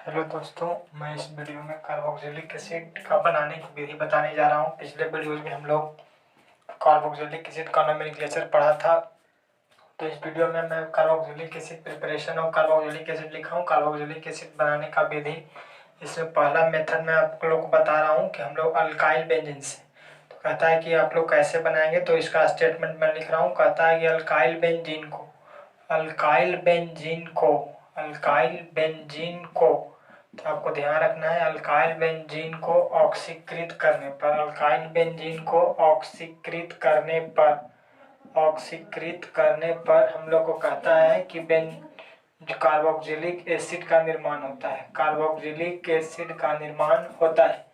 Hello दोस्तों, मैं इस वीडियो में कार्बोक्जिलिक एसिड का बनाने की विधि बताने जा रहा हूँ। पिछले वीडियोज में हम लोग कार्बोक्जिलिक एसिड का नोमेनक्लेचर पढ़ा था। तो इस वीडियो में मैं कार्बोक्जिलिक एसिड प्रिपरेशन और कार्बोक्जिलिक एसिड लिखा हूँ, कार्बोक्जिलिक एसिड बनाने का विधि। इसमें पहला मेथड मैं आप लोग को बता रहा हूँ कि हम लोग अल्काइल बेंजीन से, तो कहता है कि आप लोग कैसे बनाएंगे। तो इसका स्टेटमेंट मैं लिख रहा हूँ। कहता है कि अल्काइल बेंजीन को अल्काइल बेंजीन को अल्काइल बेंजीन को तो आपको ध्यान रखना है, अल्काइल बेंजीन को ऑक्सीकृत करने पर अल्काइल बेंजीन को ऑक्सीकृत करने पर हम लोग को कहता है कि जो कार्बोक्जिलिक एसिड का निर्माण होता है, कार्बोक्जिलिक एसिड का निर्माण होता है।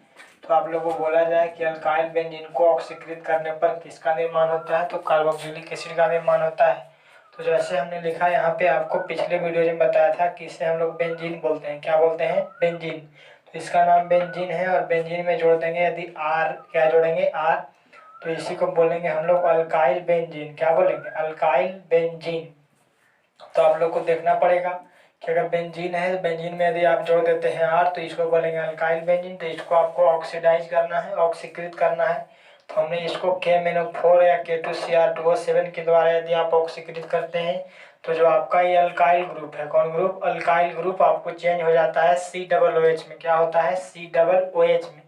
तो आप लोगों को बोला जाए कि अल्काइल बेंजीन को ऑक्सीकृत करने पर किसका निर्माण होता है, तो कार्बोक्जिलिक एसिड का निर्माण होता है। तो जैसे हमने लिखा यहाँ पे, आपको पिछले वीडियो में बताया था कि इसे हम लोग बेंजीन बोलते हैं। क्या बोलते हैं? बेंजीन। तो इसका नाम बेंजीन है और बेंजीन में जोड़ देंगे यदि आर, क्या जोड़ेंगे? आर। तो इसी को बोलेंगे हम लोग अल्काइल बेंजीन। क्या बोलेंगे? Alkyl benzene. तो आप लोग को देखना पड़ेगा कि अगर बेंजीन है, बेंजीन में यदि आप जोड़ देते हैं आर, तो इसको बोलेंगे अल्काइल बेंजीन। तो इसको आपको ऑक्सीडाइज करना है, ऑक्सीकृत करना है। तो हमने इसको K-4 या K2Cr2O7 के द्वारा यदि आप ऑक्सीकृत करते हैं तो जो आपका ये अल्काइल ग्रुप है, कौन ग्रुप? अल्काइल ग्रुप आपको चेंज हो जाता है COOH में। क्या होता है? COOH में।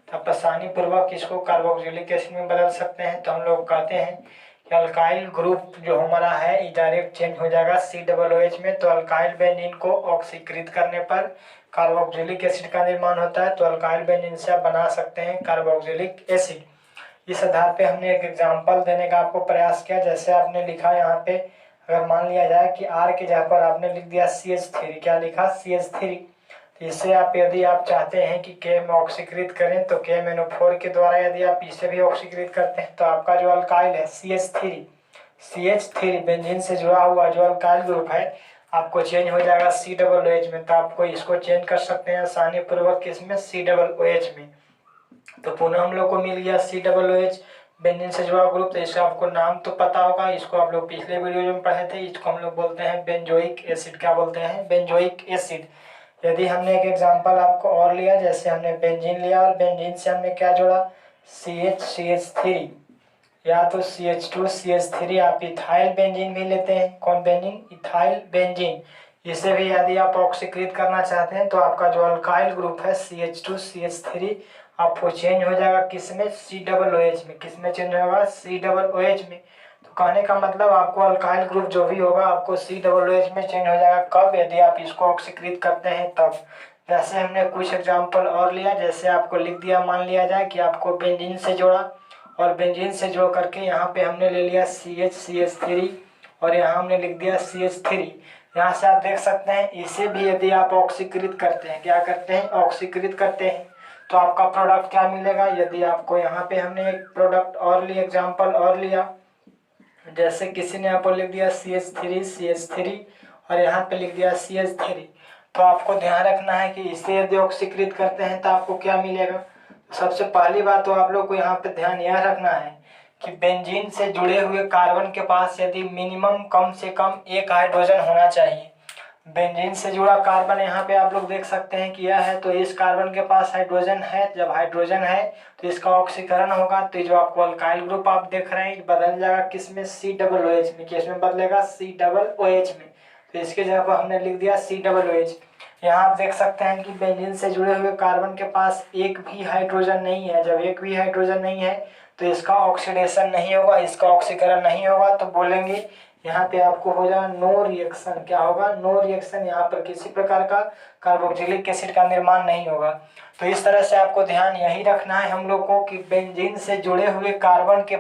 तो आप आसानी पूर्वक इसको कार्बोक्जिलिक एसिड में बदल सकते हैं। तो हम लोग कहते हैं कि अल्काइल ग्रुप जो हमारा है ये डायरेक्ट चेंज हो जाएगा COOH में। तो अल्काइल बेंजीन को ऑक्सीकृत करने पर कार्बोक्जिलिक एसिड का निर्माण होता है। तो अल्काइल बेंजीन से आप बना सकते हैं कार्बोक्जिलिक एसिड। इस आधार पे हमने एक एग्जांपल देने का आपको प्रयास किया। जैसे आपने लिखा यहाँ पे, अगर मान लिया जाए कि R की जगह पर आपने लिख दिया CH3। क्या लिखा? CH3। तो इससे आप यदि आप चाहते हैं कि K में ऑक्सीकृत करें तो K-4 के द्वारा यदि आप इसे भी ऑक्सीकृत करते हैं तो आपका जो अल्काइल है CH3 बेंजीन से जुड़ा हुआ जो अल्काइल ग्रुप है आपको चेंज हो जाएगा COOH में। तो आपको इसको चेंज कर सकते हैं आसानी पूर्वक, किसमें? COOH में। तो पुनः हम लोग को मिल गया COOH बेंजीन से जुड़ा ग्रुप। तो इसका आपको नाम तो पता होगा, इसको आप लोग पिछले वीडियो में पढ़े थे। इसको हम लोग बोलते हैं बेंजोइक एसिड। क्या बोलते हैं? Benzoic acid. यदि हमने एक एग्जांपल आपको और लिया, जैसे हमने बेंजीन लिया और बेंजीन से हमने क्या जोड़ा? CH3 या तो CH2CH3। आप इथाइल बेंजीन भी लेते हैं। कौन बेंजीन? Ethyl benzene. इसे भी यदि आप ऑक्सीकृत करना चाहते हैं तो आपका जो अल्काइल ग्रुप है CH2CH3 आपको चेंज हो जाएगा किसमें? COOH में। किसमें चेंज होगा? COOH में। तो कहने का मतलब आपको अल्काइल ग्रुप जो भी होगा आपको COOH में चेंज हो जाएगा। कब? यदि आप इसको ऑक्सीकृत करते हैं तब। जैसे हमने कुछ एग्जाम्पल और लिया, जैसे आपको लिख दिया, मान लिया जाए कि आपको बेंजीन से जोड़ा और बेंजीन से जोड़ करके यहाँ पे हमने ले लिया CH3 और यहाँ हमने लिख दिया CH3। यहाँ से आप देख सकते हैं इसे भी यदि आप ऑक्सीकृत करते हैं, क्या करते हैं? ऑक्सीकृत करते हैं, तो आपका प्रोडक्ट क्या मिलेगा? यदि आपको यहाँ पे हमने एक प्रोडक्ट और लिया, एग्जाम्पल और लिया, जैसे किसी ने आपको लिख दिया CH3 और यहाँ पे लिख दिया CH3। तो आपको ध्यान रखना है कि इसे यदि ऑक्सीकृत करते हैं तो आपको क्या मिलेगा? सबसे पहली बात तो आप लोग को यहाँ पे ध्यान यह रखना है कि बेंजीन से जुड़े हुए कार्बन के पास यदि मिनिमम कम से कम एक हाइड्रोजन होना चाहिए। बेंजीन से जुड़ा कार्बन यहाँ पे आप लोग देख सकते हैं कि यह है, तो इस कार्बन के पास हाइड्रोजन है। जब हाइड्रोजन है तो इसका ऑक्सीकरण होगा, तो जो आपको अल्काइल ग्रुप आप देख रहे हैं बदल जाएगा किसमें? COOH में। किसमें बदलेगा? COOH में। तो इसके जगह पर हमने लिख दिया COOH। यहाँ आप देख सकते हैं कि बेंजीन से जुड़े हुए कार्बन के पास एक भी हाइड्रोजन नहीं है। जब एक भी हाइड्रोजन नहीं है तो इसका ऑक्सीडेशन नहीं होगा, इसका ऑक्सीकरण नहीं होगा। तो बोलेंगे यहाँ पे आपको हो जाएगा नो रिएक्शन। क्या होगा? No reaction. यहाँ पर किसी प्रकार का कार्बोक्जिलिक एसिड का निर्माण नहीं होगा। तो इस तरह से आपको ध्यान यही रखना है हम लोग को कि बेंजीन से जुड़े हुए कार्बन के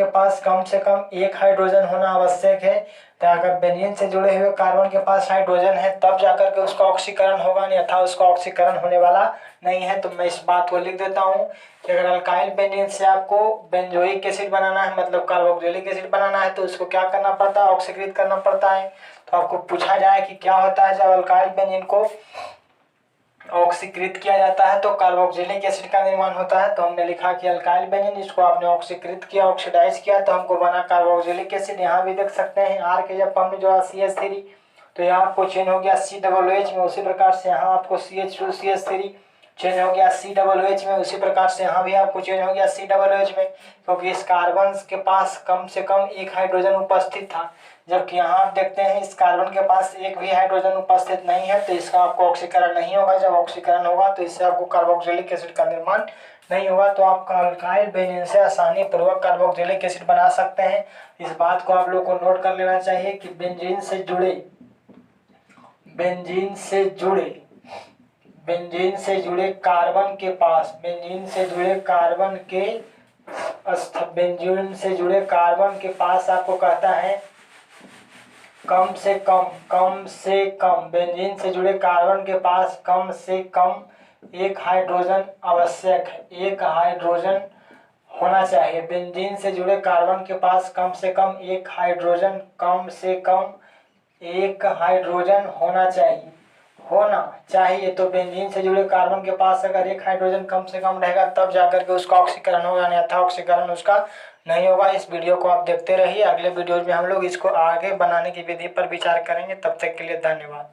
पास कम से कम एक हाइड्रोजन होना आवश्यक है। तो अगर बेंजीन से जुड़े हुए कार्बन के पास हाइड्रोजन है तब जाकर के उसका ऑक्सीकरण होगा, अन्यथा उसका ऑक्सीकरण होने वाला नहीं है। तो मैं इस बात को लिख देता हूँ कि अगर अल्काइल बेंजीन से आपको बेंजोइक एसिड बनाना है, मतलब कार्बोक्जिलिक एसिड बनाना है, तो उसको क्या करना पड़ता है? ऑक्सीकृत करना पड़ता है। तो आपको पूछा जाए कि क्या होता है जब अल्काइल बेंजीन को ऑक्सीकृत किया जाता है तो कार्बोक्जिलिक एसिड का निर्माण होता है। तो हमने लिखा कि अल्काइल बेंजीन, इसको आपने ऑक्सीकृत किया, ऑक्सीडाइज किया, तो हमको बना कार्बोक्जिलिक एसिड। यहाँ भी देख सकते हैं R के जब हमने जोड़ा CH3 तो यहाँ आपको चेंज हो गया COOH में, उसी प्रकार से यहाँ आपको CH2CH3 चेंज हो गया COOH में, उसी प्रकार से यहाँ भी आपको चेंज हो गया COOH में, क्योंकि इस कार्बन के पास कम से कम एक हाइड्रोजन उपस्थित था, जबकि यहाँ आप देखते हैं इस कार्बन के पास एक भी हाइड्रोजन उपस्थित नहीं है, तो इसका आपको ऑक्सीकरण नहीं होगा। जब ऑक्सीकरण होगा तो इससे आपको कार्बोक्सिलिक एसिड का निर्माण नहीं होगा। तो आप अल्काइल बेंजीन से आसानी पूर्वक कार्बोक्सिलिक एसिड बना सकते हैं। इस बात को आप लोग को नोट कर लेना चाहिए कि बेंजीन से जुड़े कार्बन के पास आपको कहता है कम से कम बेंजीन से जुड़े कार्बन के पास कम से कम एक हाइड्रोजन आवश्यक है, एक हाइड्रोजन होना चाहिए। बेंजीन से जुड़े कार्बन के पास कम से कम एक हाइड्रोजन होना चाहिए। तो बेंजीन से जुड़े कार्बन के पास अगर एक हाइड्रोजन कम से कम रहेगा तब जाकर के उसका ऑक्सीकरण होगा, अन्यथा ऑक्सीकरण उसका नहीं होगा। इस वीडियो को आप देखते रहिए, अगले वीडियो में हम लोग इसको आगे बनाने की विधि पर विचार करेंगे। तब तक के लिए धन्यवाद।